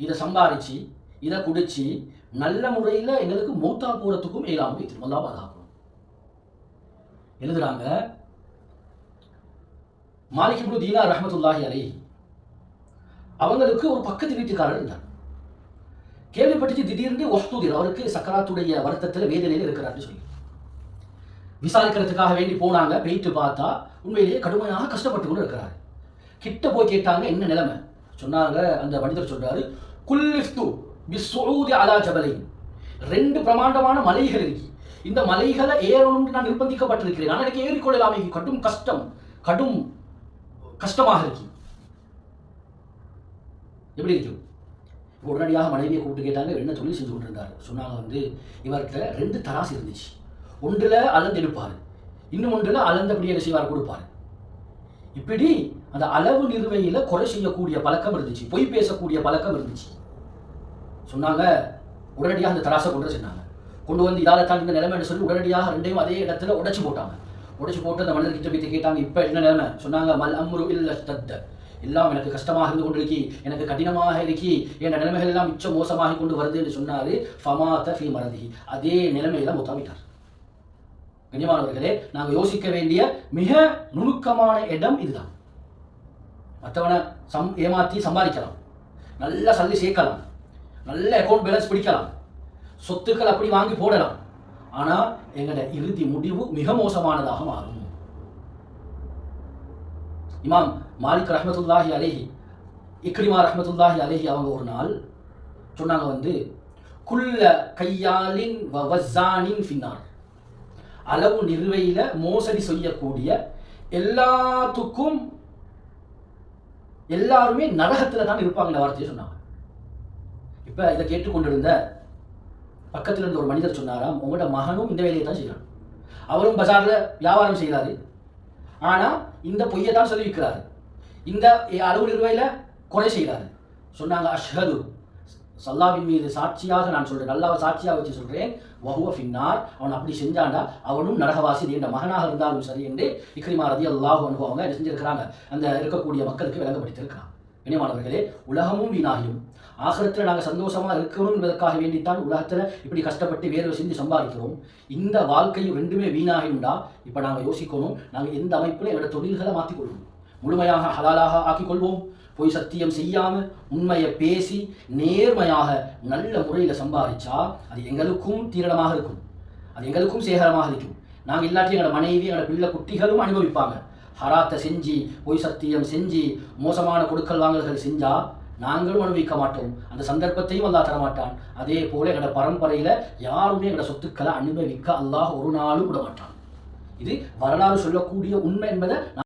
இதை சம்பாரிச்சு இதை குடிச்சு நல்ல முறையில் எங்களுக்கு மூத்தா போறதுக்கும் இயலாமல் வைத்திரும். அல்லாஹ் பாதுகாக்கணும். எழுதுறாங்க, மாலிக் இப்னு தீனார் ரஹ்மத்துல்லாஹி அலைஹி அவங்களுக்கு ஒரு பக்கத்து வீட்டுக்காரர் இருந்தார். கேள்விப்பட்டு திடீர்னு ஒஹ்துதிர், அவருக்கு சக்கராத்துடைய வருத்தத்தில் வேதனையில் இருக்கிறார்னு சொல்லி விசாரிக்கிறதுக்காக வேண்டி போனாங்க. போயிட்டு பார்த்தா உண்மையிலேயே கடுமையாக கஷ்டப்பட்டு கொண்டு இருக்கிறாரு. கிட்ட போய் கேட்டாங்க, என்ன நிலைமை? சொன்னாங்க, அந்த மனிதர் சொல்றாரு, குல்லிஃப்து பிஸ்ஸூதி அலா ஜபலைன், 2 பிரமாண்டமான மலைகள் இருக்கு, இந்த மலைகளை ஏறணும்னு நான் நிர்பந்திக்கப்பட்டிருக்கிறேன். ஆனால் எனக்கு ஏறிக்கொள்ளலாமே, கடும் கஷ்டமாக இருக்கு. எப்படி இருக்கும்? உடனடியாக மனைவியை கூப்பிட்டு கேட்டாங்க, என்ன தொழில் செஞ்சு கொண்டிருந்தார்? சொன்னாங்க, இவர்கிட்ட 2 தராசு இருந்துச்சு. ஒன்றில் அளந்து எடுப்பார், இன்னும் ஒன்றில் அளந்தபடியே என்ன செய்வார், கொடுப்பார். இப்படி அந்த அளவு நிறுவையில் குறை செய்யக்கூடிய பழக்கம் இருந்துச்சு, பொய் பேசக்கூடிய பழக்கம் இருந்துச்சு. சொன்னாங்க, உடனடியாக அந்த தராசை கொண்டு வந்து இதால தான் இந்த நிலைமைன்னு சொல்லி உடனடியாக 2யும் அதே இடத்துல உடைச்சு போட்டாங்க. உடைச்சு போட்டு அந்த மனிதர்கிட்ட போய் கேட்டாங்க, இப்போ என்ன நிலைமை? சொன்னாங்க, மல் அம்ரு இல்ல தத்த, எல்லாம் எனக்கு கஷ்டமாக இருந்து கொண்டு இருக்கி, எனக்கு கடினமாக இருக்கி, என் நிலைமைகள் எல்லாம் மிச்சம் மோசமாகி கொண்டு வருது என்று சொன்னாரு. ஃபமாத ஃபி மரதி, அதே நிலைமையில மூத்தாவிட்டார். கண்ணியமானவர்களே, நாங்கள் யோசிக்க வேண்டிய மிக நுணுக்கமான இடம் இதுதான். மற்றவனை ஏமாற்றி சம்பாதிக்கலாம், நல்ல சல்லி சேர்க்கலாம், நல்ல அக்கௌண்ட் பேலன்ஸ் பிடிக்கலாம், சொத்துக்கள் அப்படி வாங்கி போடலாம். ஆனால் எங்களோட இறுதி முடிவு மிக மோசமானதாக மாறும். இமாம் மாலிக் ரஹ்மத்துல்லாஹி அலைஹி, இக்ரிமா ரஹ்மத்துல்லாஹி அலைஹி அவங்க ஒரு நாள் சொன்னாங்க, குல்ல கையாலின் வவஸானின் ஃபின்னார், அளவு நிறுவையில் மோசடி செய்யக்கூடிய எல்லாருமே நரகத்தில் தான் இருப்பாங்க வார்த்தையை சொன்னாங்க. இப்போ இதை கேட்டுக்கொண்டிருந்த பக்கத்தில் இருந்த ஒரு மனிதர் சொன்னாராம், உங்களோட மகனும் இந்த வேலையை தான் செய்யறான், அவரும் பஜாரில் வியாபாரம் செய்கிறாரு, ஆனால் இந்த பொய்யை தான் சொல்லி வைக்கிறாரு, இந்த அளவு நிறுவையில் கொலை செய்கிறாரு. சொன்னாங்க, அஷ்ஹது, சல்லாவின் மீது சாட்சியாக நான் சொல்றேன், அல்லாஹ்வை சாட்சியாக வச்சு சொல்றேன், வஹுவ ஃபின்னார், அவன் அப்படி செஞ்சாண்டா அவனும் நரகவாசி, என்ற மகனாக இருந்தாலும் சரி என்று இக்ரிமா ரலியல்லாஹு அன்ஹு அவங்க என்ன செஞ்சிருக்கிறாங்க, அந்த இருக்கக்கூடிய மக்களுக்கு விளங்கப்படுத்தியிருக்கிறாங்க. இனிமானவர்களே, உலகமும் வீணாகியும் ஆகிரத்தில் நாங்கள் சந்தோஷமாக இருக்கணும் என்பதற்காக வேண்டித்தான் உலகத்தில் இப்படி கஷ்டப்பட்டு வேர்வை செஞ்சு சம்பாதிக்கிறோம். இந்த வாழ்க்கையும் 2மே வீணாகிடும்டா. இப்போ நாங்கள் யோசிக்கணும், நாங்கள் எந்த அமைப்பில் என்னோட தொழில்களை மாற்றிக்கொள்வோம், முழுமையாக ஹலாலாக ஆக்கிக்கொள்வோம், போய் சத்தியம் செய்யாமல் உண்மையை பேசி நேர்மையாக நல்ல முறையில் சம்பாதிச்சா அது எங்களுக்கும் தீரணமாக இருக்கும், அது எங்களுக்கும் சேகரமாக இருக்கும். நாங்கள் இல்லாட்டி எங்களோட மனைவி, எங்களோட பிள்ளை குட்டிகளும் அனுபவிப்பாங்க. ஹராத்தை செஞ்சு பொய் சத்தியம் செஞ்சு மோசமான கொடுக்கல் வாங்கல்கள் செஞ்சால் நாங்களும் அனுபவிக்க மாட்டோம், அந்த சந்தர்ப்பத்தையும் அல்லாஹ் தரமாட்டான். அதே போல எங்களோட பரம்பரையில் யாருமே எங்களோட சொத்துக்களை அனுபவிக்க அல்லாஹ் ஒரு நாளும் விட மாட்டான். இது வரலாறு சொல்லக்கூடிய உண்மை என்பதை